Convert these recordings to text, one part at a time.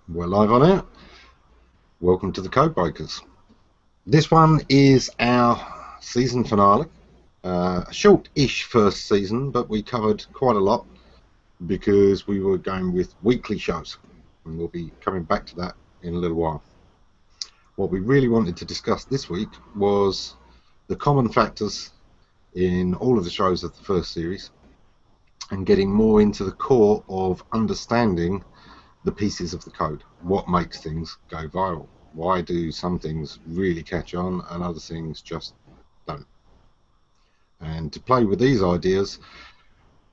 We're live on it. Welcome to the Code Breakers. This one is our season finale. A short-ish first season, but we covered quite a lot because we were going with weekly shows, and we'll be coming back to that in a little while. What we really wanted to discuss this week was the common factors in all of the shows of the first series and getting more into the core of understanding the pieces of the code. What makes things go viral? Why do some things really catch on and other things just don't? And to play with these ideas,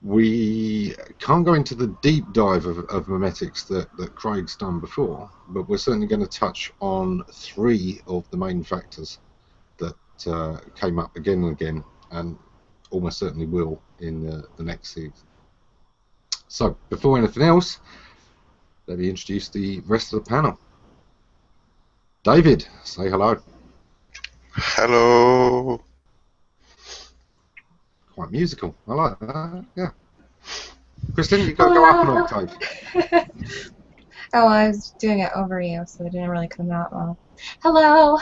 we can't go into the deep dive of memetics that Craig's done before, but we're certainly going to touch on three of the main factors that came up again and again, and almost certainly will in the next season. So, before anything else, let me introduce the rest of the panel. David, say hello. Hello. Quite musical. I like that. Yeah. Kristin, you've got to go up an octave. Oh, I was doing it over you, so it didn't really come out well. Hello.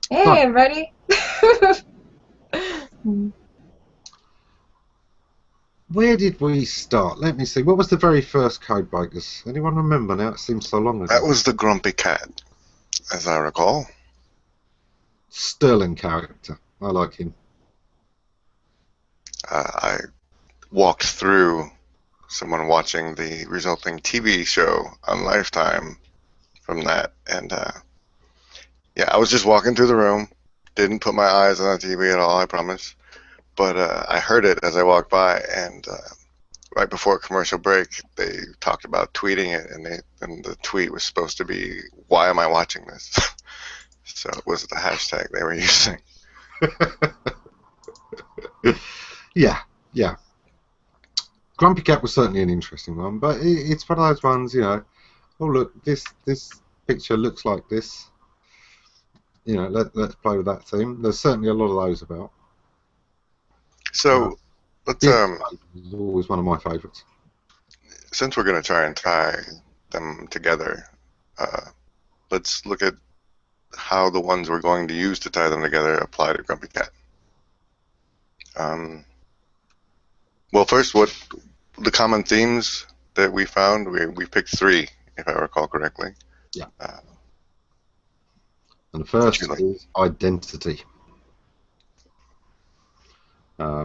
Hey, everybody. Where did we start? Let me see. What was the very first Code Breakers? Anyone remember now? It seems so long ago. That was the grumpy cat, as I recall. Sterling character. I like him. I walked through someone watching the resulting TV show on Lifetime from that, and yeah, I was just walking through the room, didn't put my eyes on the TV at all, I promise, but I heard it as I walked by, and right before commercial break, they talked about tweeting it, and the tweet was supposed to be, "Why am I watching this?" So it was the hashtag they were using. Yeah. Grumpy Cat was certainly an interesting one, but it's one of those ones, you know, oh look, this picture looks like this. You know, let's play with that theme. There's certainly a lot of those about. So let's is always one of my favourites. Since we're going to try and tie them together, let's look at how the ones we're going to use to tie them together apply to Grumpy Cat. Well, first, what the common themes that we found, we picked three, if I recall correctly. Yeah. And the first is identity.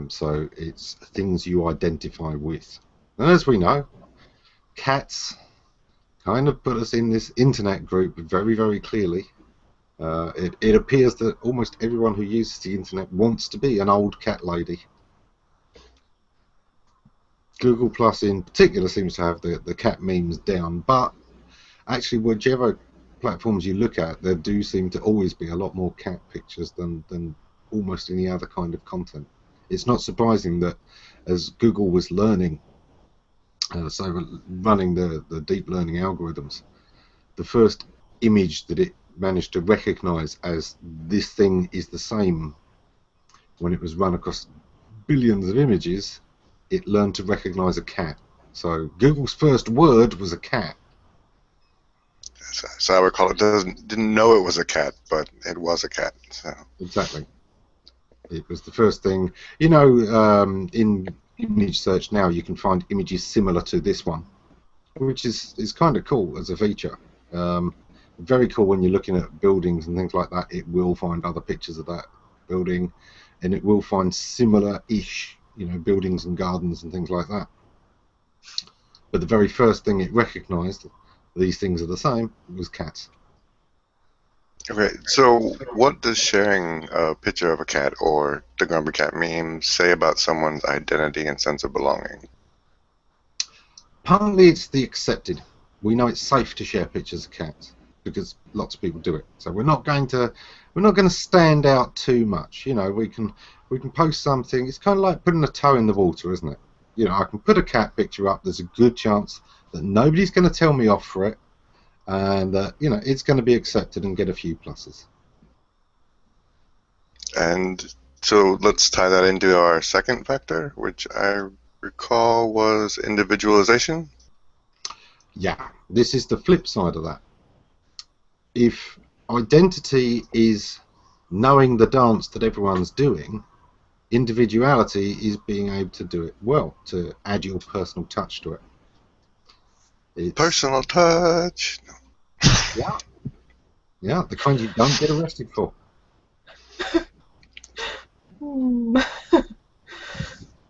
So it's things you identify with. And as we know, cats kind of put us in this internet group very, very clearly. It appears that almost everyone who uses the internet wants to be an old cat lady. Google Plus in particular seems to have the cat memes down, but actually whichever platforms you look at, there do seem to always be a lot more cat pictures than almost any other kind of content. It's not surprising that as Google was learning, so running the deep learning algorithms, the first image that it managed to recognize as this thing is the same, when it was run across billions of images, it learned to recognize a cat. So Google's first word was a cat. So I recall it didn't know it was a cat, but it was a cat. So. Exactly. It was the first thing. You know, in image search now, you can find images similar to this one, which is kind of cool as a feature. Very cool when you're looking at buildings and things like that. It will find other pictures of that building, and it will find similar-ish, you know, buildings and gardens and things like that. But the very first thing it recognized, these things are the same, was cats. Okay, so what does sharing a picture of a cat or the Grumpy Cat meme say about someone's identity and sense of belonging? Partly it's the accepted. We know it's safe to share pictures of cats because lots of people do it. So we're not going to stand out too much. You know, we can post something. It's kind of like putting a toe in the water, isn't it? You know, I can put a cat picture up. There's a good chance that nobody's going to tell me off for it, and you know, it's going to be accepted and get a few pluses. And so let's tie that into our second factor, which I recall was individualization. Yeah, this is the flip side of that. If identity is knowing the dance that everyone's doing, individuality is being able to do it well, to add your personal touch to it. It's, Personal touch. yeah, yeah, the kind you don't get arrested for.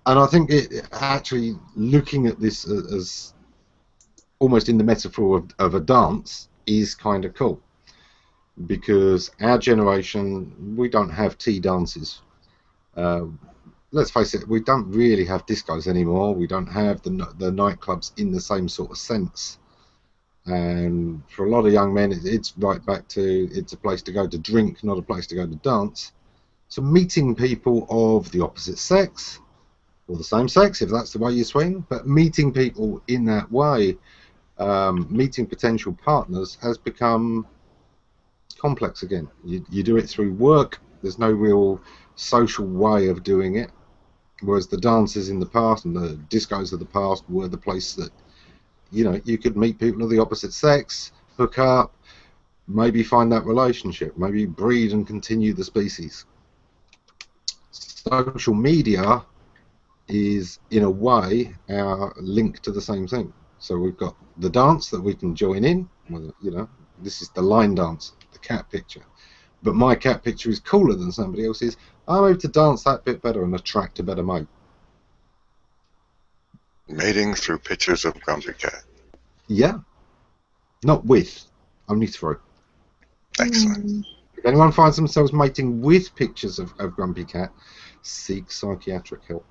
And I think it actually, looking at this as almost in the metaphor of a dance is kind of cool, because our generation, we don't have tea dances. Let's face it, we don't really have discos anymore. We don't have the nightclubs in the same sort of sense. And for a lot of young men, it's right back to, it's a place to go to drink, not a place to go to dance. So meeting people of the opposite sex, or the same sex, if that's the way you swing, but meeting people in that way, meeting potential partners, has become complex again. You do it through work. There's no real social way of doing it, whereas the dances in the past and the discos of the past were the place that, you know, you could meet people of the opposite sex, hook up, maybe find that relationship, maybe breed and continue the species. Social media is, in a way, our link to the same thing. So we've got the dance that we can join in. You know, this is the line dance, the cat picture. But my cat picture is cooler than somebody else's. I'm able to dance that bit better and attract a better mate. Mating through pictures of Grumpy Cat. Yeah. Not with, only through. Excellent. If anyone finds themselves mating with pictures of Grumpy Cat, seek psychiatric help.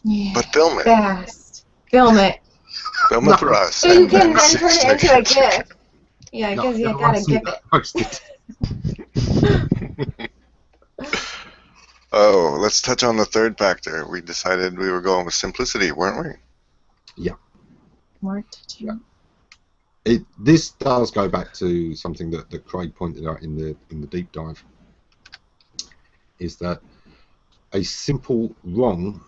Yeah. But film it. Fast. Film it. Film it for us. So you can then turn it into a GIF. Yeah, because you gotta see GIF that it. posted. Oh, let's touch on the third factor. We decided we were going with simplicity, weren't we? Yeah. More touching. Yeah. This does go back to something that Craig pointed out in the deep dive, is that a simple wrong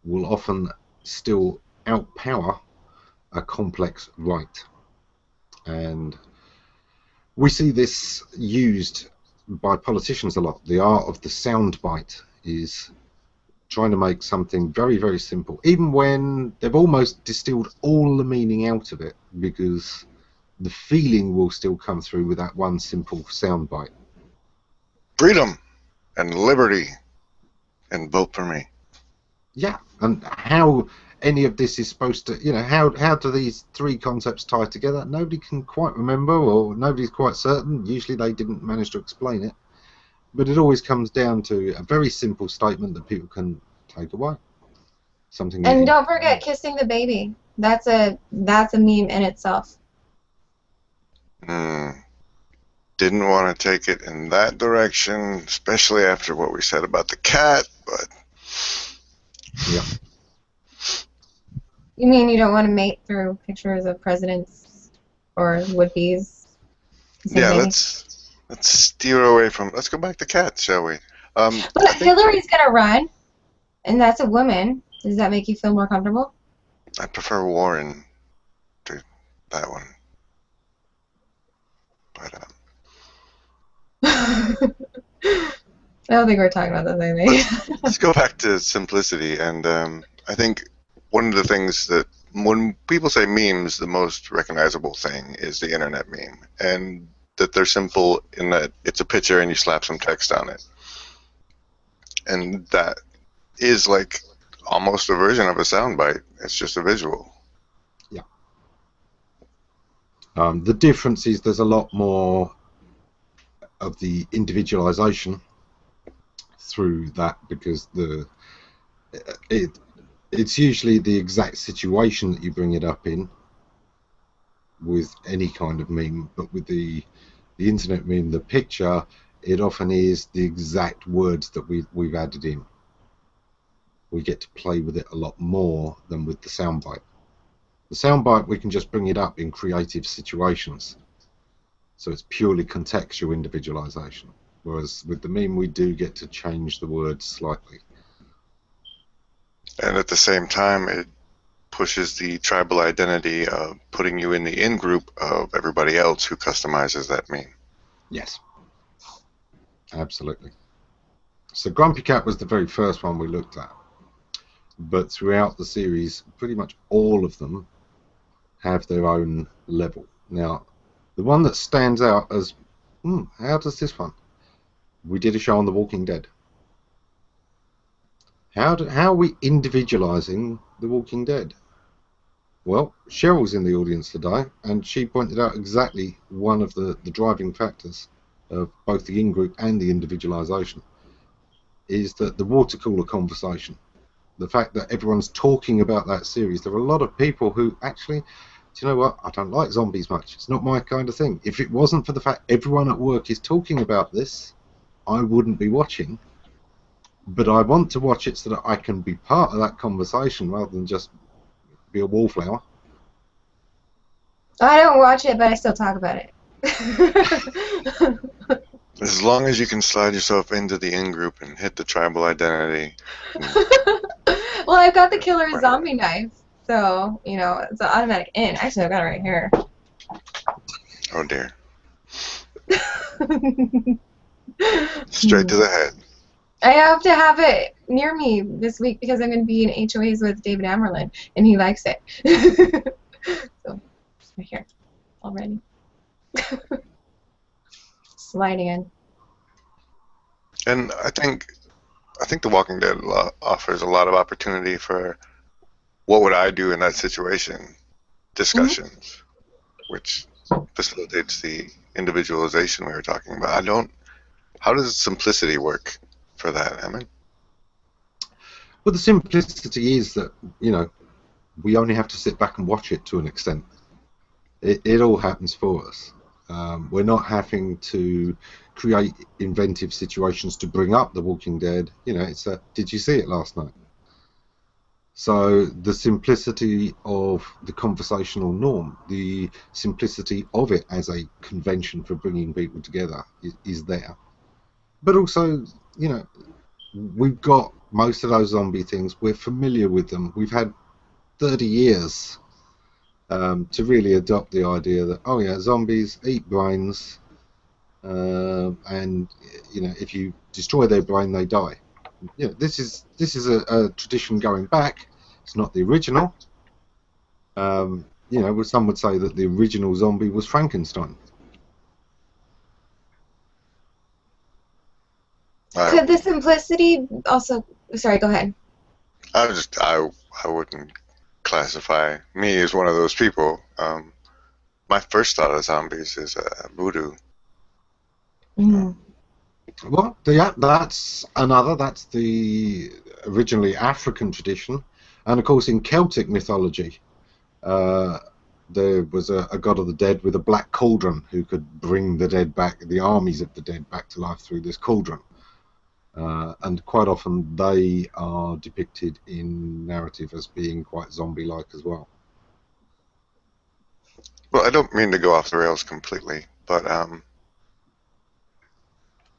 will often still outpower a complex right. And we see this used by politicians a lot. The art of the soundbite is trying to make something very, very simple, even when they've almost distilled all the meaning out of it, because the feeling will still come through with that one simple soundbite. Freedom and liberty and vote for me. Yeah, and how any of this is supposed to, you know, how do these three concepts tie together? Nobody can quite remember, or nobody's quite certain. Usually they didn't manage to explain it. But it always comes down to a very simple statement that people can take away. Something. And don't forget kissing the baby. That's a meme in itself. Didn't want to take it in that direction, especially after what we said about the cat, but... Yeah. You mean you don't want to mate through pictures of presidents or would-bes? Yeah, let's steer away from... Let's go back to cats, shall we? But Hillary's going to run, and that's a woman. Does that make you feel more comfortable? I prefer Warren to that one. But, I don't think we're talking about the same thing. let's go back to simplicity, and I think one of the things that when people say memes, the most recognizable thing is the internet meme, and that they're simple in that it's a picture and you slap some text on it, and that is like almost a version of a soundbite. It's just a visual. Yeah. The difference is there's a lot more of the individualization through that, because it's usually the exact situation that you bring it up in with any kind of meme, but with the internet meme, the picture, it often is the exact words that we've added in. We get to play with it a lot more than with the soundbite. The soundbite, we can just bring it up in creative situations, so it's purely contextual individualization. Whereas with the meme, we do get to change the words slightly. And at the same time, it pushes the tribal identity of putting you in the in-group of everybody else who customizes that meme. Yes, absolutely. So Grumpy Cat was the very first one we looked at. But throughout the series, pretty much all of them have their own level. Now, the one that stands out as, how does this one? We did a show on The Walking Dead. How are we individualizing The Walking Dead? Well, Cheryl's in the audience today, and she pointed out exactly one of the driving factors of both the in-group and the individualization is that the water cooler conversation. The fact that everyone's talking about that series. There are a lot of people who actually, do you know what, I don't like zombies much. It's not my kind of thing. If it wasn't for the fact everyone at work is talking about this, I wouldn't be watching. But I want to watch it so that I can be part of that conversation rather than just be a wallflower. I don't watch it, but I still talk about it. As long as you can slide yourself into the in-group and hit the tribal identity. Well, I've got the killer zombie knife, so, you know, it's an automatic in. Actually, I've got it right here. Oh, dear. Straight to the head. I have to have it near me this week because I'm going to be in HOAs with David Amerlin, and he likes it. So, it's right here already. Sliding in. And I think The Walking Dead offers a lot of opportunity for what would I do in that situation discussions, which facilitates the individualization we were talking about. How does simplicity work for that, Ammon? Well, the simplicity is that, you know, we only have to sit back and watch it to an extent. It all happens for us. We're not having to create inventive situations to bring up The Walking Dead. You know, it's a, did you see it last night? So the simplicity of the conversational norm, the simplicity of it as a convention for bringing people together is there. But also, you know, we've got most of those zombie things. We're familiar with them. We've had 30 years to really adopt the idea that, oh yeah, zombies eat brains, and you know, if you destroy their brain, they die. You know, this is a tradition going back. It's not the original. You know, some would say that the original zombie was Frankenstein. Could the simplicity also? Sorry, go ahead. I wouldn't classify me as one of those people. My first thought of zombies is voodoo. Well, that's another. That's the originally African tradition, and of course in Celtic mythology, there was a god of the dead with a black cauldron who could bring the dead back, the armies of the dead back to life through this cauldron. And quite often they are depicted in narrative as being quite zombie-like as well. Well, I don't mean to go off the rails completely, but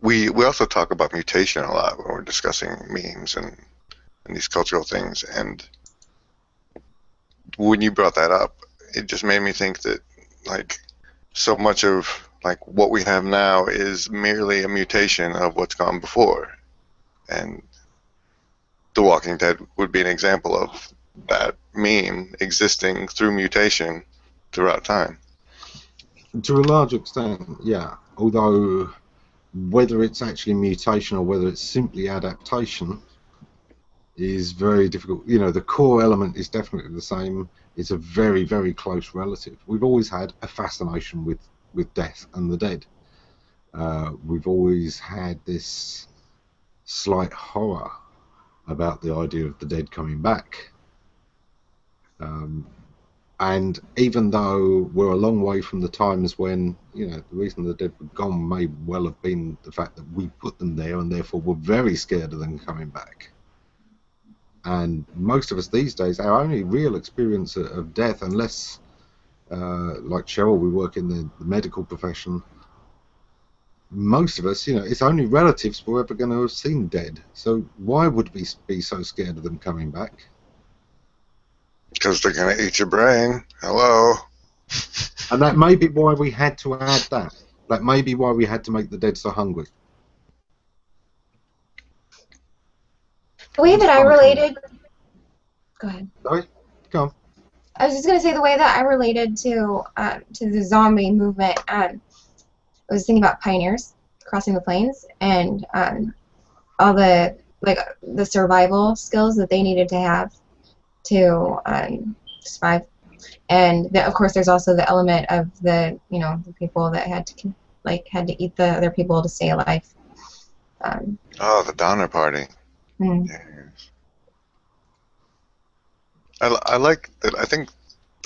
we also talk about mutation a lot when we're discussing memes and these cultural things. And when you brought that up, it just made me think that like so much of like what we have now is merely a mutation of what's gone before. And The Walking Dead would be an example of that meme existing through mutation throughout time. To a large extent, yeah. Although whether it's actually mutation or whether it's simply adaptation is very difficult. You know, the core element is definitely the same. It's a very, very close relative. We've always had a fascination with death and the dead. We've always had this slight horror about the idea of the dead coming back. And even though we're a long way from the times when, you know, the reason the dead were gone may well have been the fact that we put them there and therefore were very scared of them coming back. And most of us these days, our only real experience of death, unless, like Cheryl, we work in the medical profession, most of us, it's only relatives we're ever going to have seen dead. So why would we be so scared of them coming back? Because they're going to eat your brain. Hello. And that may be why we had to add that. That may be why we had to make the dead so hungry. The way that I related... Go ahead. Sorry? Go on. I was just going to say the way that I related to the zombie movement, I was thinking about pioneers crossing the plains and all the survival skills that they needed to have to survive. And of course, there's also the element of the people that had to eat the other people to stay alive. The Donner Party. Hmm. Yeah. I like that. I think,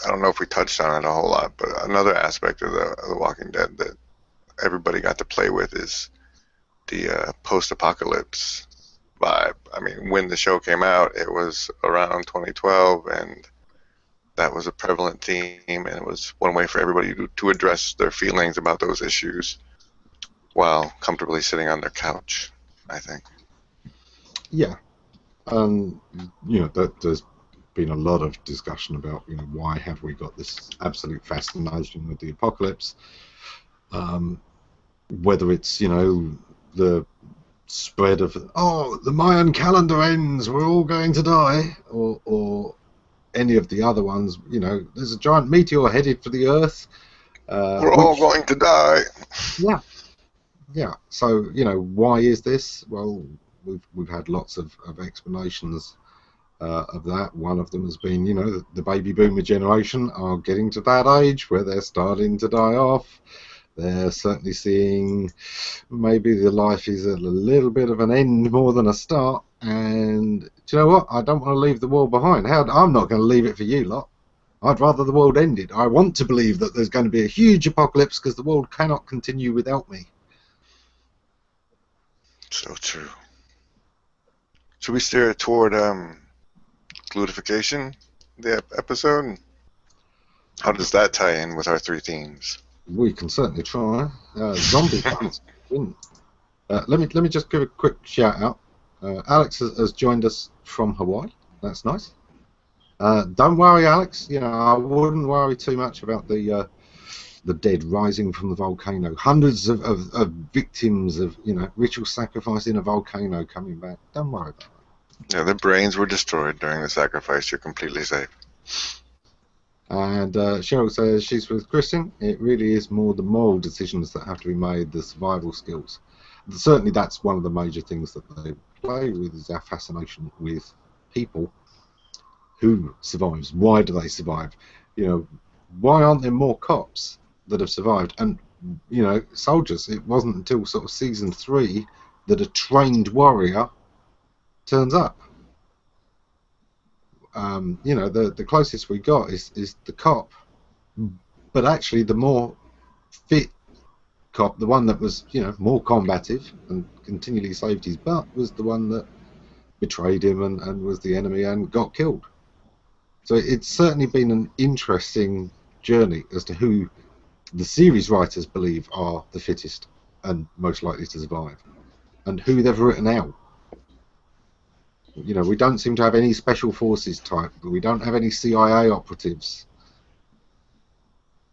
I don't know if we touched on it a whole lot, but another aspect of the Walking Dead that everybody got to play with is the post-apocalypse vibe. I mean, when the show came out, it was around 2012, and that was a prevalent theme, and it was one way for everybody to address their feelings about those issues while comfortably sitting on their couch, I think. Yeah. There's been a lot of discussion about, why have we got this absolute fascination with the apocalypse? Whether it's, the spread of, the Mayan calendar ends, we're all going to die, or any of the other ones, there's a giant meteor headed for the Earth. We're all going to die. Yeah. Yeah. So, why is this? Well, we've had lots of explanations of that. One of them has been, the baby boomer generation are getting to that age where they're starting to die off. They're certainly seeing maybe the life is a little bit of an end more than a start. And do you know what? I don't want to leave the world behind. I'm not going to leave it for you lot. I'd rather the world ended. I want to believe that there's going to be a huge apocalypse because the world cannot continue without me. So true. Should we steer toward glutification, the episode? How does that tie in with our three themes? We can certainly try. Zombie fans win. Let me just give a quick shout out. Alex has joined us from Hawaii. That's nice. Don't worry, Alex. I wouldn't worry too much about the dead rising from the volcano. Hundreds of victims of ritual sacrifice in a volcano coming back. Don't worry about it. Yeah, their brains were destroyed during the sacrifice. You're completely safe. And Cheryl says she's with Kristin. It really is more the moral decisions that have to be made, the survival skills. Certainly that's one of the major things that they play with, is our fascination with people. Who survives? Why do they survive? Why aren't there more cops that have survived? And, soldiers. It wasn't until sort of season 3 that a trained warrior turns up. The closest we got is the cop, but actually the more fit cop, the one that was more combative and continually saved his butt, was the one that betrayed him and was the enemy and got killed. So it's certainly been an interesting journey as to who the series writers believe are the fittest and most likely to survive, and who they've written out. We don't seem to have any special forces type. We don't have any CIA operatives.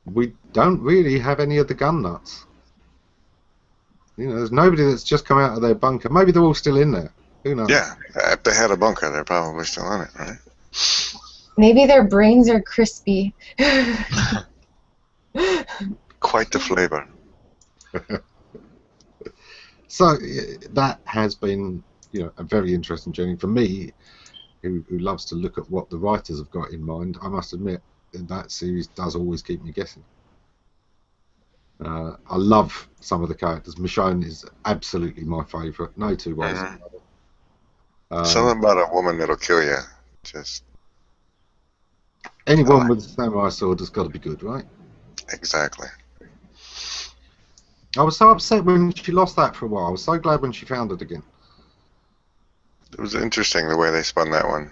We don't really have any of the gun nuts. There's nobody that's just come out of their bunker. Maybe they're all still in there. Who knows? Yeah, if they had a bunker, they're probably still in it, right? Maybe their brains are crispy. Quite the flavor. So that has been a very interesting journey for me, who loves to look at what the writers have got in mind. I must admit that series does always keep me guessing. I love some of the characters. Michonne is absolutely my favourite. No two ways about it. Something about a woman that'll kill you. Just anyone with a samurai sword has got to be good, right? Exactly. I was so upset when she lost that for a while. I was so glad when she found it again. It was interesting the way they spun that one.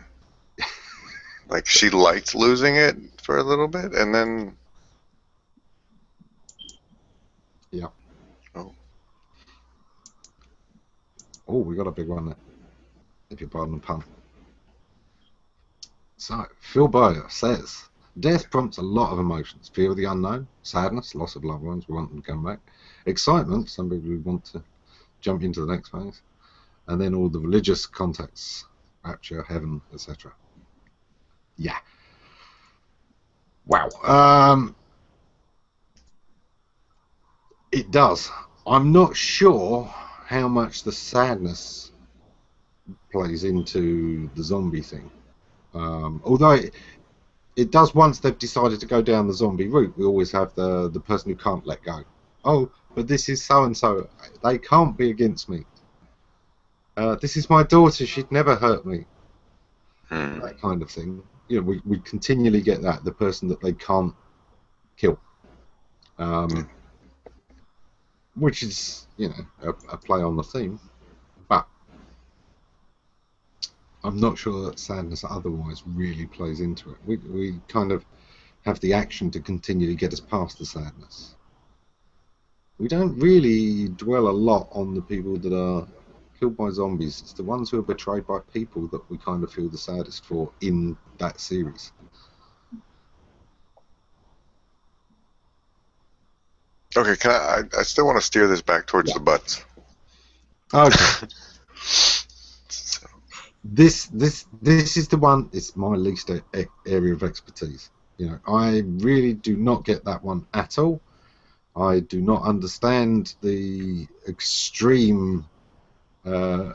Like, she liked losing it for a little bit, and then... Yeah. Oh. Oh, we got a big one there, if you pardon the pun. So, Phil Boyer says, death prompts a lot of emotions. Fear of the unknown, sadness, loss of loved ones, we want them to come back. Excitement, some people who want to jump into the next phase. And then all the religious contexts, rapture, heaven, etc. Yeah. Wow. It does. I'm not sure how much the sadness plays into the zombie thing. Although it does once they've decided to go down the zombie route. We always have the person who can't let go. Oh, but this is so-and-so. They can't be against me. This is my daughter. She'd never hurt me. That kind of thing. You know, we continually get that, the person that they can't kill. Which is, you know, a play on the theme. But I'm not sure that sadness otherwise really plays into it. We kind of have the action to continually get us past the sadness. We don't really dwell a lot on the people that are killed by zombies. It's the ones who are betrayed by people that we kind of feel the saddest for in that series. Okay, I still want to steer this back towards the butts. Okay. So, this is the one. It's my least area of expertise. You know, I really do not get that one at all. I do not understand the extreme the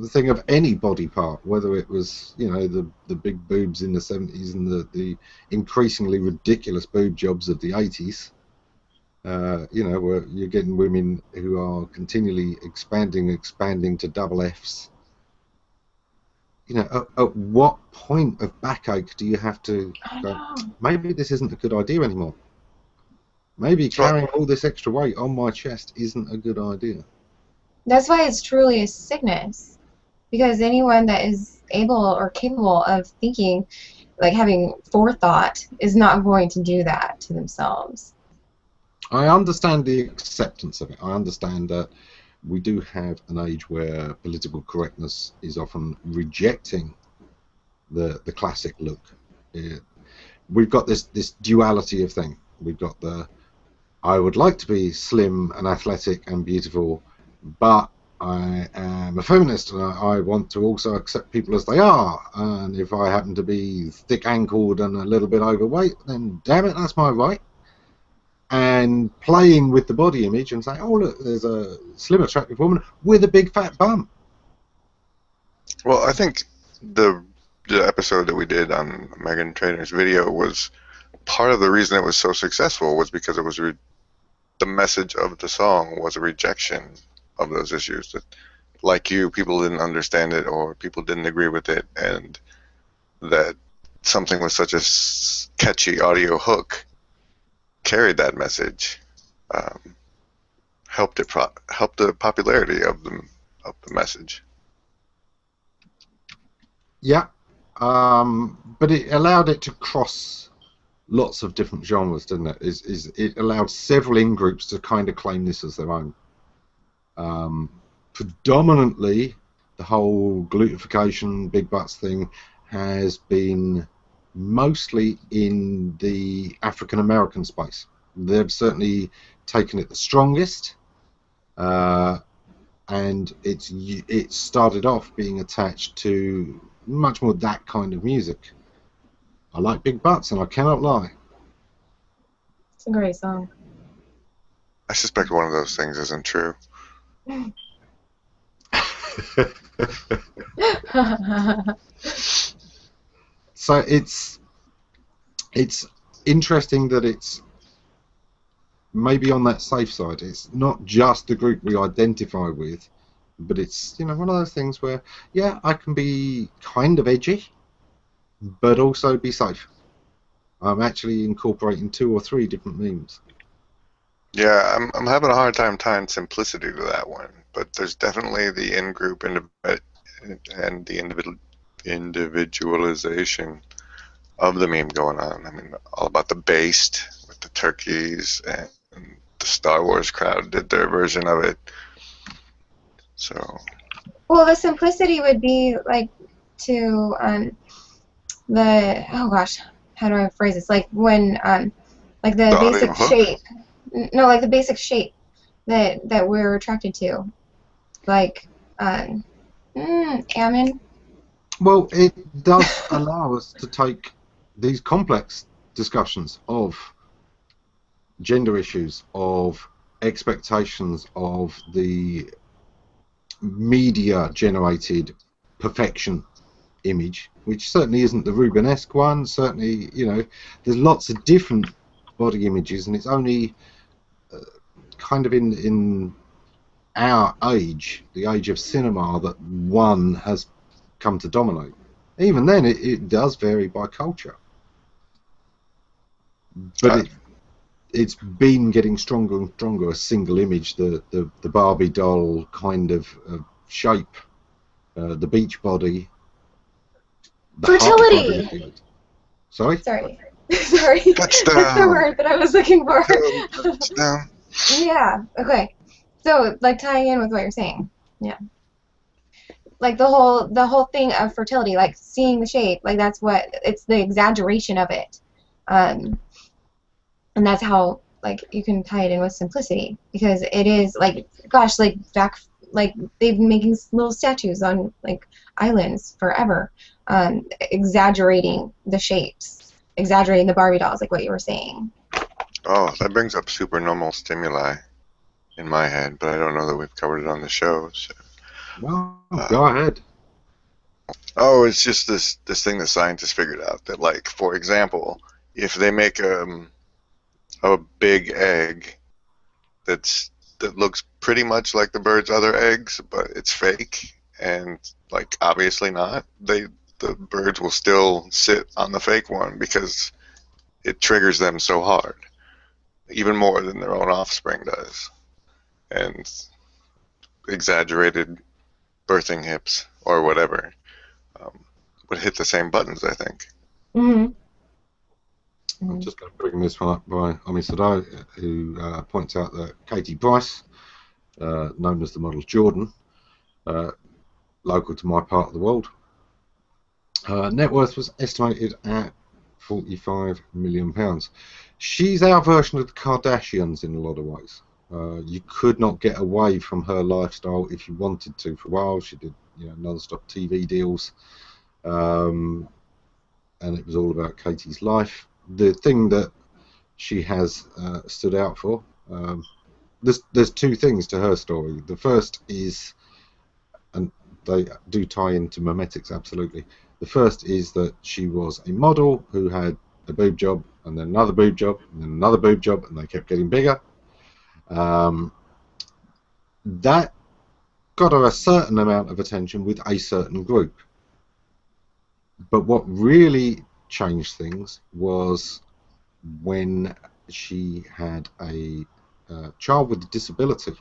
thing of any body part, whether it was, you know, the big boobs in the 70s and the increasingly ridiculous boob jobs of the 80s. You know, where you're getting women who are continually expanding to double Fs. You know, at what point of backache do you have to go, maybe this isn't a good idea anymore? Maybe carrying all this extra weight on my chest isn't a good idea. That's why it's truly a sickness. Because anyone that is able or capable of thinking, like having forethought, is not going to do that to themselves. I understand the acceptance of it. I understand that we do have an age where political correctness is often rejecting the classic look. We've got this duality of thing. We've got the I would like to be slim and athletic and beautiful, but I am a feminist and I want to also accept people as they are. And if I happen to be thick-ankled and a little bit overweight, then damn it, that's my right. And playing with the body image and saying, oh, look, there's a slim, attractive woman with a big fat bum. Well, I think the episode that we did on Megan Trainor's video was part of the reason it was so successful was because it was the message of the song was a rejection of those issues. That, like you, people didn't understand it or people didn't agree with it, and that something with such a catchy audio hook carried that message, helped the popularity of the message. Yeah, but it allowed it to cross lots of different genres, didn't it? It allowed several in-groups to kind of claim this as their own. Predominantly, the whole glutification, big butts thing has been mostly in the African American space. They've certainly taken it the strongest, and it started off being attached to much more that kind of music. I like big butts, and I cannot lie. It's a great song. I suspect one of those things isn't true. So it's interesting that it's maybe on that safe side. It's not just the group we identify with, but it's, you know, one of those things where, yeah, I can be kind of edgy, but also be safe. I'm actually incorporating 2 or 3 different memes. Yeah, I'm having a hard time tying simplicity to that one, but there's definitely the in-group and the individualization of the meme going on. I mean, all about the based with the turkeys, and the Star Wars crowd did their version of it. So. Well, the simplicity would be like to oh gosh, how do I phrase this? Like when like the audio basic hook? shape. No, like the basic shape that we're attracted to, like Ammon. Well, it does allow us to take these complex discussions of gender issues, of expectations, of the media-generated perfection image, which certainly isn't the Rubenesque one. Certainly, you know, there's lots of different body images, and it's only kind of in our age, the age of cinema, that one has come to dominate. Even then, it does vary by culture, but it's been getting stronger and stronger. A single image, the Barbie doll kind of shape, the beach body, the Fertility. heart body. Sorry. Sorry. Touchdown. That's the word that I was looking for. Touchdown. Yeah. Okay. So, like, tying in with what you're saying. Yeah. Like the whole thing of fertility, like seeing the shape, like that's what it's the exaggeration of it, and that's how like you can tie it in with simplicity, because it is like, gosh, like back, like they've been making little statues on like islands forever, exaggerating the shapes, exaggerating the Barbie dolls, like what you were saying. Oh, that brings up supernormal stimuli in my head, but I don't know that we've covered it on the show. So. Well, go ahead. Oh, it's just this thing that scientists figured out that, like, for example, if they make a big egg that looks pretty much like the bird's other eggs, but it's fake and like obviously not, the birds will still sit on the fake one because it triggers them so hard, even more than their own offspring does. And exaggerated birthing hips or whatever would hit the same buttons, I think. Mm-hmm. I'm just going to bring this one up by Ami Sadai, who points out that Katie Price, known as the model Jordan, local to my part of the world, her net worth was estimated at £45 million. She's our version of the Kardashians in a lot of ways. You could not get away from her lifestyle if you wanted to. For a while, she did, you know, non-stop TV deals, and it was all about Katie's life. The thing that she has stood out for, there's two things to her story. The first is, and they do tie into memetics absolutely. The first is that she was a model who had a boob job, and then another boob job, and then another boob job, and they kept getting bigger. That got her a certain amount of attention with a certain group. But what really changed things was when she had a child with a disability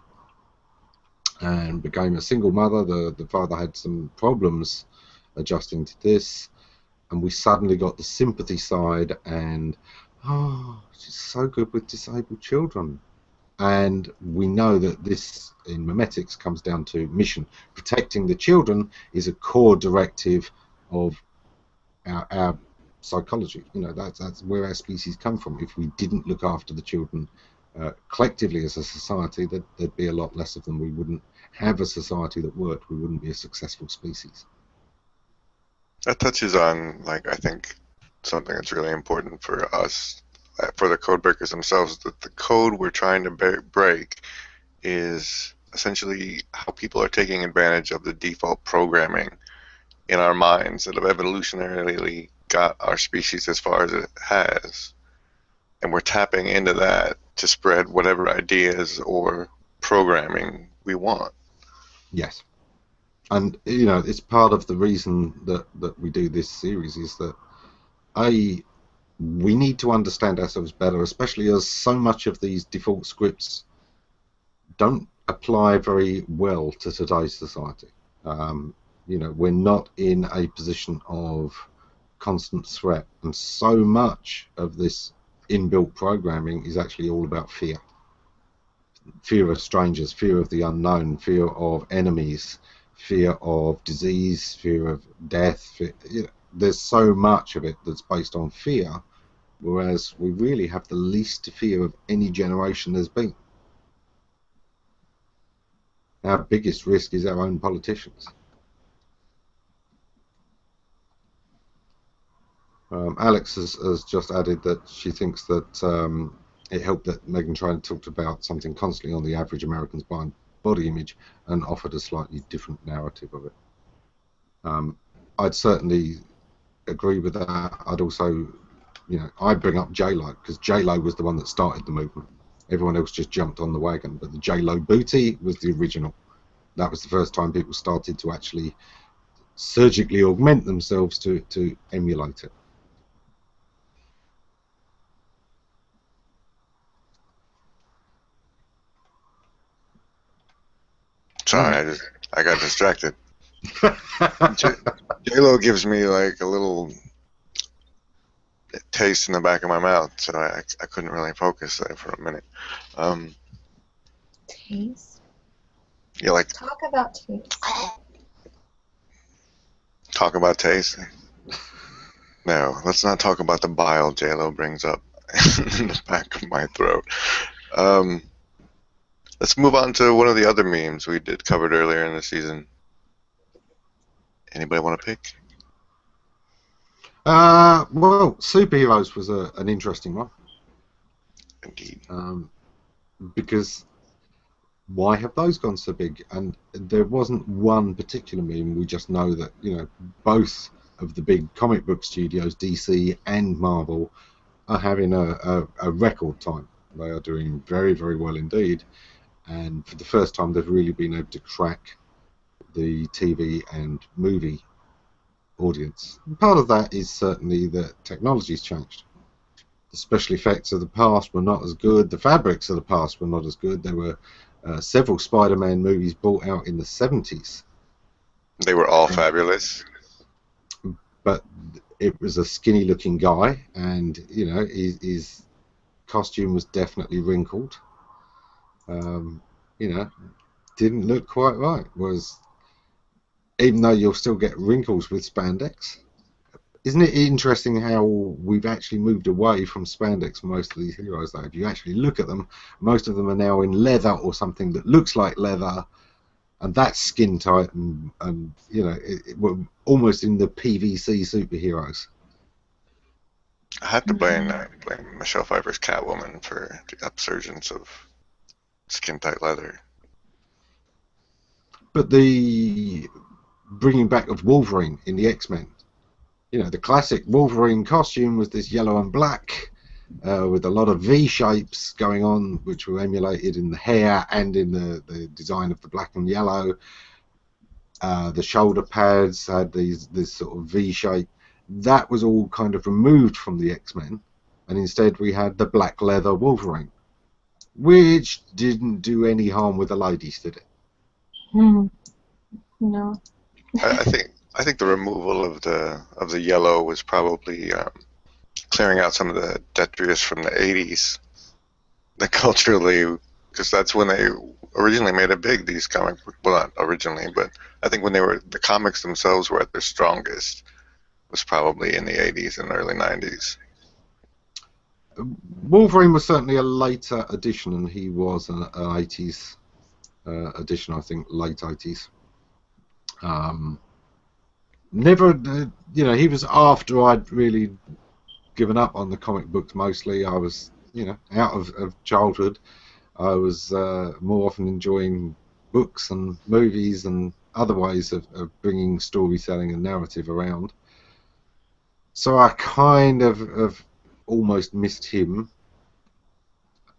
and became a single mother. The father had some problems adjusting to this, and we suddenly got the sympathy side, and oh, she's so good with disabled children. And we know that this, in memetics, comes down to mission. Protecting the children is a core directive of our psychology. You know, that's where our species come from. If we didn't look after the children collectively as a society, there'd be a lot less of them. We wouldn't have a society that worked. We wouldn't be a successful species. That touches on, like, I think something that's really important for us, for the code breakers themselves, that the code we're trying to break is essentially how people are taking advantage of the default programming in our minds that have evolutionarily got our species as far as it has. And we're tapping into that to spread whatever ideas or programming we want. Yes. And, you know, it's part of the reason that we do this series is that, we need to understand ourselves better, especially as so much of these default scripts don't apply very well to today's society. You know, we're not in a position of constant threat, and so much of this inbuilt programming is actually all about fear. fear of strangers, fear of the unknown, fear of enemies, fear of disease, fear of death. There's so much of it that's based on fear, whereas we really have the least fear of any generation there's been. Our biggest risk is our own politicians. Alex has just added that she thinks that it helped that Megan Trainor talked about something constantly on the average American's body image and offered a slightly different narrative of it. I'd certainly agree with that. I'd also, I'd bring up J-Lo, because J-Lo was the one that started the movement. Everyone else just jumped on the wagon, but the J-Lo booty was the original. That was the first time people started to actually surgically augment themselves to emulate it. Sorry, I got distracted. J-Lo gives me like a little taste in the back of my mouth, so I couldn't really focus there for a minute. Taste? Yeah, like Talk about taste. Talk about taste? No, let's not talk about the bile J-Lo brings up in the back of my throat. Let's move on to one of the other memes we covered earlier in the season. Anybody want to pick? Well, superheroes was an interesting one. Indeed. Because why have those gone so big? And there wasn't one particular meme. We just know that both of the big comic book studios, DC and Marvel, are having a record time. They are doing very, very well indeed. And for the first time, they've really been able to crack the TV and movie audience. And part of that is certainly that technology's changed. The special effects of the past were not as good. The fabrics of the past were not as good. There were several Spider-Man movies brought out in the 70s. They were all fabulous. But it was a skinny-looking guy, and his costume was definitely wrinkled. Didn't look quite right. Even though you'll still get wrinkles with spandex. Isn't it interesting how we've actually moved away from spandex for most of these heroes, though? If you actually look at them, most of them are now in leather or something that looks like leather, and that's skin tight, and we're almost in the PVC superheroes. I had to blame Michelle Pfeiffer's Catwoman for the upsurgence of skin-tight leather. But the bringing back of Wolverine in the X-Men, the classic Wolverine costume was this yellow and black with a lot of V shapes going on, which were emulated in the hair and in the design of the black and yellow. The shoulder pads had this sort of V shape. That was all kind of removed from the X-Men, and instead we had the black leather Wolverine, which didn't do any harm with the ladies, did it? No. I think the removal of the yellow was probably clearing out some of the detritus from the 80s. That culturally, because that's when they originally made it big. These comic, well, not originally, but I think when the comics themselves were at their strongest was probably in the 80s and early 90s. Wolverine was certainly a later addition, and he was an 80s edition, I think, late 80s. He was after I'd really given up on the comic books mostly. I was, out of childhood. I was more often enjoying books and movies and other ways of bringing storytelling and narrative around. So I kind of almost missed him.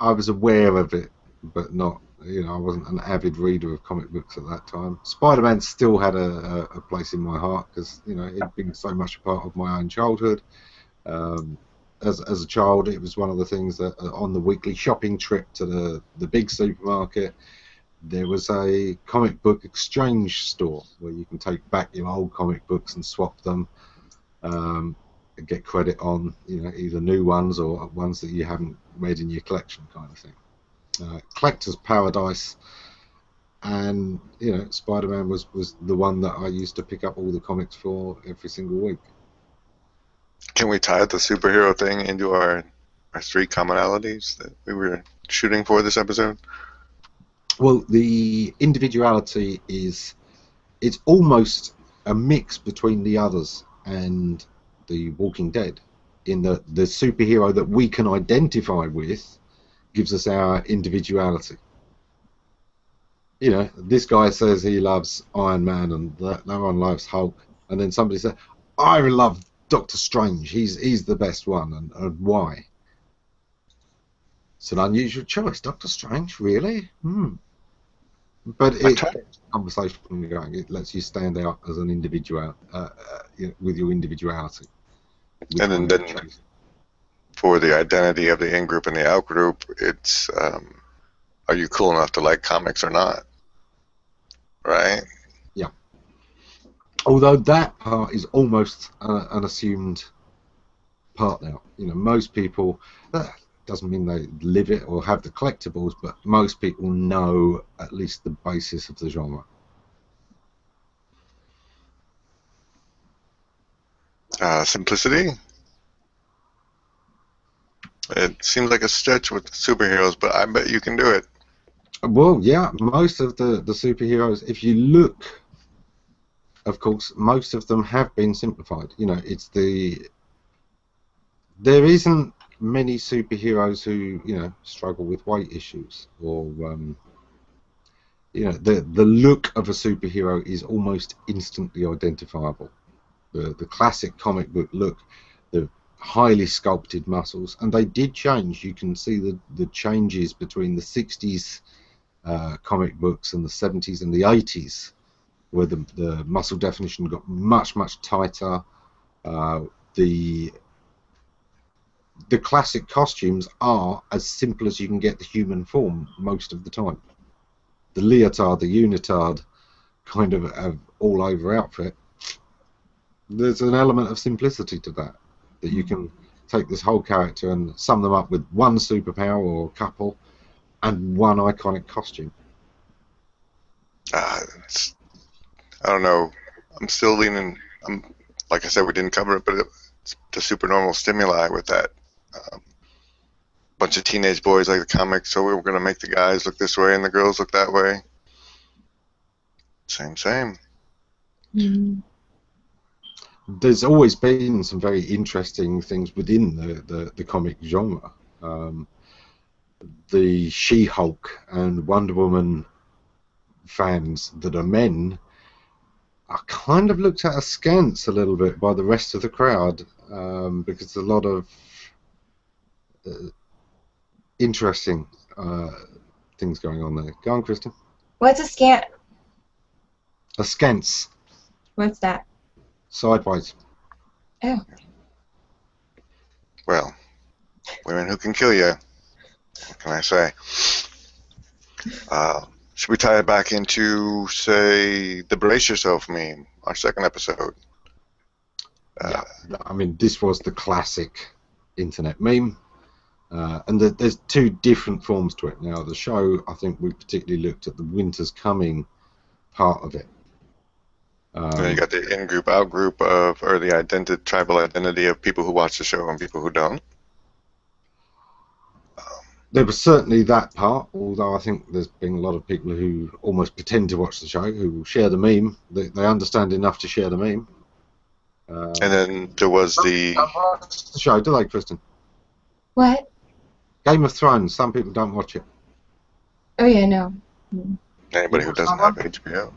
I was aware of it, but not, I wasn't an avid reader of comic books at that time. Spider-Man still had a place in my heart because, it'd been so much a part of my own childhood. As a child, it was one of the things that on the weekly shopping trip to the big supermarket, there was a comic book exchange store where you can take back your old comic books and swap them, and get credit on, either new ones or ones that you haven't read in your collection, kind of thing. Collector's Paradise, and Spider-Man was the one that I used to pick up all the comics for every single week. Can we tie the superhero thing into our three commonalities that we were shooting for this episode? Well, the individuality it's almost a mix between the others and the Walking Dead, in that the superhero that we can identify with gives us our individuality. This guy says he loves Iron Man and no one loves Hulk, and then somebody says, I love Doctor Strange, he's the best one, and why? It's an unusual choice. Doctor Strange, really? But it conversation going. It lets you stand out as an individual, with your individuality. And then for the identity of the in-group and the out-group, it's are you cool enough to like comics or not? Right? Yeah. Although that part is almost an assumed part now. Most people... doesn't mean they live it or have the collectibles, but most people know at least the basis of the genre. Simplicity? It seems like a stretch with superheroes, but I bet you can do it. Well, yeah, most of the superheroes, if you look, of course, most of them have been simplified. There isn't many superheroes who struggle with weight issues, or the look of a superhero is almost instantly identifiable. The classic comic book look, the highly sculpted muscles, and they did change. You can see the changes between the 60s comic books and the 70s and the 80s, where the muscle definition got much tighter. The classic costumes are as simple as you can get the human form most of the time. The leotard, the unitard kind of all-over outfit, there's an element of simplicity to that you can take this whole character and sum them up with one superpower or a couple and one iconic costume. I don't know. I'm still leaning... like I said, we didn't cover it, but it's the supernormal stimuli with that. Bunch of teenage boys like the comics, so we were going to make the guys look this way and the girls look that way. Same. Mm. There's always been some very interesting things within the comic genre. The She-Hulk and Wonder Woman fans that are men are kind of looked at askance a little bit by the rest of the crowd, because there's a lot of interesting things going on there. Go on, Kristin. What's a scant? Askance. What's that? Sideways. Oh. Well, women who can kill you. What can I say? Should we tie it back into, say, the Brace Yourself meme, our second episode? Yeah, I mean, this was the classic internet meme. And there's two different forms to it. Now, the show, I think we particularly looked at the Winter's Coming part of it. You got the in-group, out-group or the tribal identity of people who watch the show and people who don't. There was certainly that part, although I think there's been a lot of people who almost pretend to watch the show, who will share the meme. They understand enough to share the meme. And then there was the... Don't watch the show, do they, Kristin? What? Game of Thrones, some people don't watch it. Oh, yeah, no. Anybody who doesn't have HBO.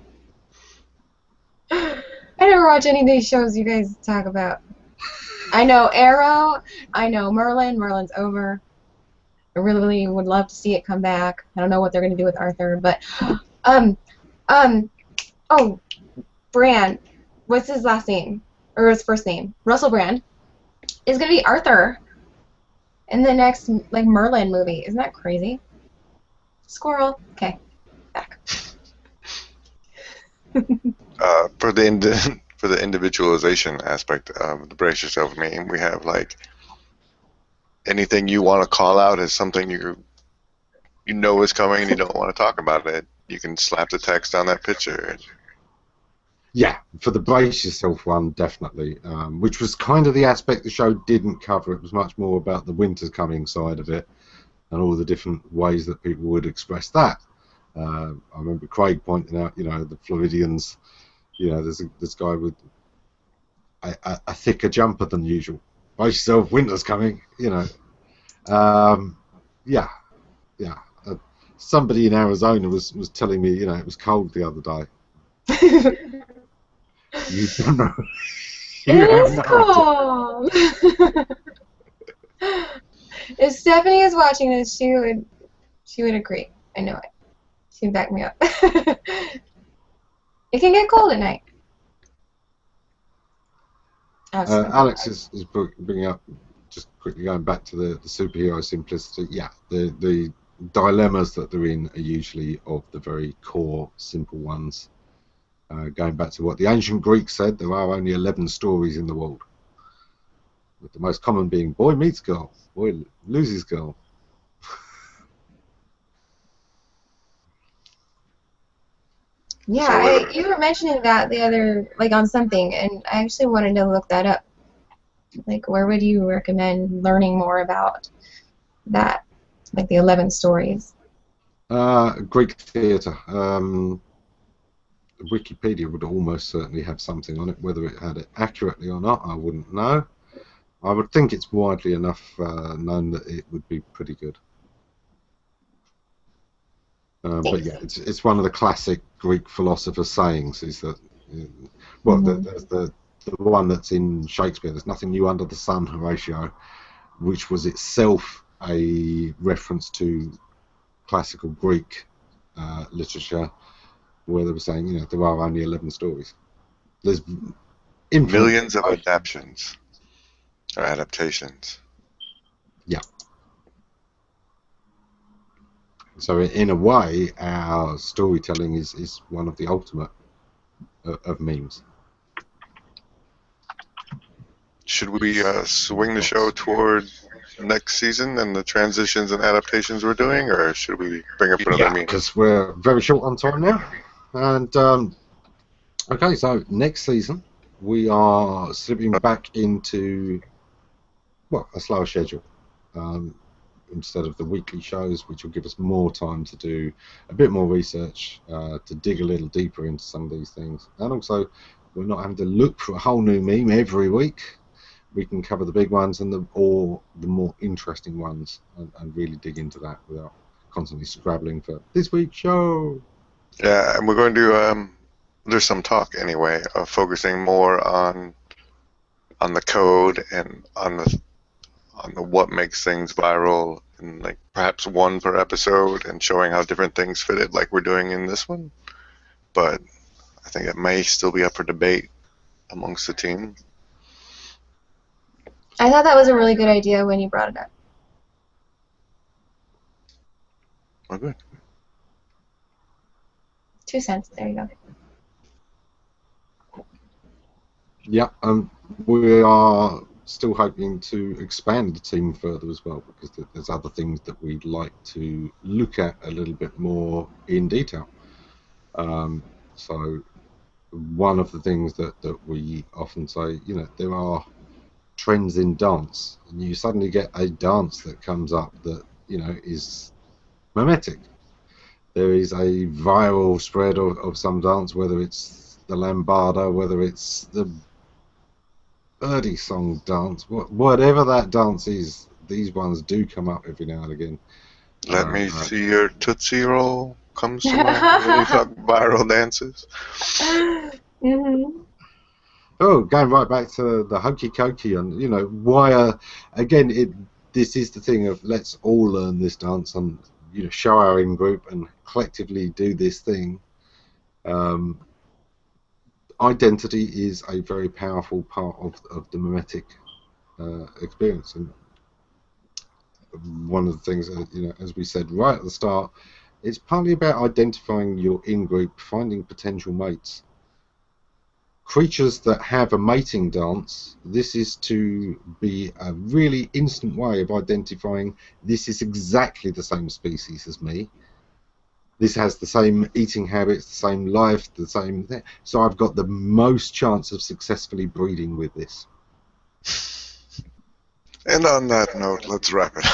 I never watch any of these shows you guys talk about. I know Arrow. I know Merlin. Merlin's over. I really would love to see it come back. I don't know what they're gonna do with Arthur, but oh, Brand. What's his last name or his first name? Russell Brand is gonna be Arthur in the next Merlin movie. Isn't that crazy? Squirrel. Okay, back. For the individualization aspect of the Brace Yourself meme, we have anything you want to call out as something you you know is coming and you don't want to talk about it, you can slap the text on that picture. Yeah, for the brace yourself one, definitely, which was kind of the aspect the show didn't cover. It was much more about the winter's coming side of it and all the different ways that people would express that. I remember Craig pointing out, the Floridians, there's this guy with a thicker jumper than usual. Brace yourself, winter's coming, Yeah. Somebody in Arizona was telling me, it was cold the other day. You don't know. It is cold. If Stephanie is watching this, she would agree. I know it. She would back me up. It can get cold at night. Alex is bringing up, just quickly going back to the superhero simplicity. Yeah, the dilemmas that they're in are usually of the very core, simple ones. Going back to what the ancient Greeks said, there are only 11 stories in the world, with the most common being boy meets girl, boy loses girl. Yeah, you were mentioning that the other, on something, and I actually wanted to look that up. Where would you recommend learning more about that, the 11 stories? Greek theatre. Wikipedia would almost certainly have something on it. Whether it had it accurately or not, I wouldn't know. I would think it's widely enough known that it would be pretty good. But yeah, it's one of the classic Greek philosophers' sayings. Is that there's the one that's in Shakespeare. There's nothing new under the sun, Horatio, which was itself a reference to classical Greek literature, where they were saying, there are only 11 stories. There's millions of adaptations or adaptations. Yeah. So in a way, our storytelling is one of the ultimate of memes. Should we swing the show toward next season and the transitions and adaptations we're doing, or should we bring up another meme? Because we're very short on time now. And okay, so next season we are slipping back into a slower schedule. Instead of the weekly shows, which will give us more time to do a bit more research, to dig a little deeper into some of these things. And also, we're not having to look for a whole new meme every week. We can cover the big ones and the more interesting ones and really dig into that without constantly scrabbling for this week's show. Yeah, and we're going to there's some talk anyway of focusing more on the code and on the what makes things viral, and perhaps one per episode, and showing how different things fitted, like we're doing in this one. But I think it may still be up for debate amongst the team. I thought that was a really good idea when you brought it up. Oh, good. 2 cents. There you go. Yeah, we are still hoping to expand the team further as well, because there's other things that we'd like to look at a little bit more in detail. So one of the things that we often say, there are trends in dance, and you suddenly get a dance that comes up that is mimetic. There is a viral spread of some dance, whether it's the lambada, whether it's the birdie song dance, whatever that dance is, these ones do come up every now and again. Let me see your Tootsie Roll comes to mind when you talk viral dances. Mm-hmm. Oh, going right back to the hokey cokey, and why again, this is the thing of let's all learn this dance and show our in-group and collectively do this thing. Identity is a very powerful part of the mimetic experience, and one of the things as we said right at the start, it's partly about identifying your in-group, finding potential mates. creatures that have a mating dance, this is to be a really instant way of identifying this is exactly the same species as me. This has the same eating habits, the same life, the same thing. So I've got the most chance of successfully breeding with this. And on that note, let's wrap it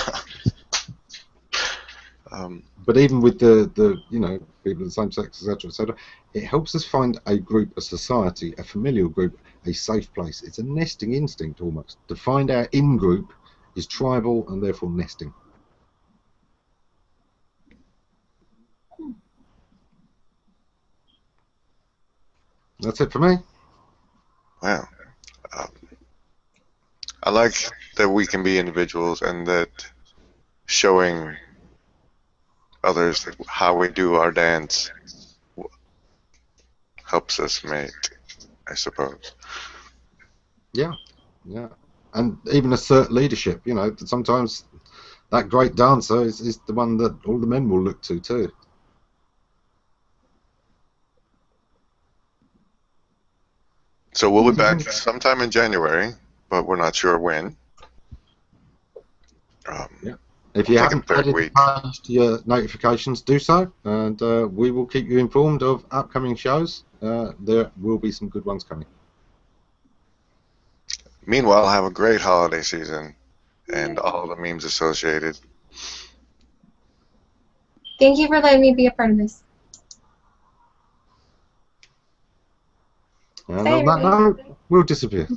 up. But even with the you know, people of the same sex, etc., it helps us find a group, a society, a familial group, a safe place. It's a nesting instinct almost. To find our in-group is tribal and therefore nesting. That's it for me. Wow. I like that we can be individuals and that showing others how we do our dance helps us mate, I suppose. Yeah, yeah. And even assert leadership, you know, sometimes that great dancer is the one that all the men will look to too. So we'll be back sometime in January, but we're not sure when. Yeah. If you haven't added the page to your notifications, do so, and we will keep you informed of upcoming shows. There will be some good ones coming. Meanwhile, have a great holiday season and all the memes associated. Thank you for letting me be a part of this. And on that note, we'll disappear.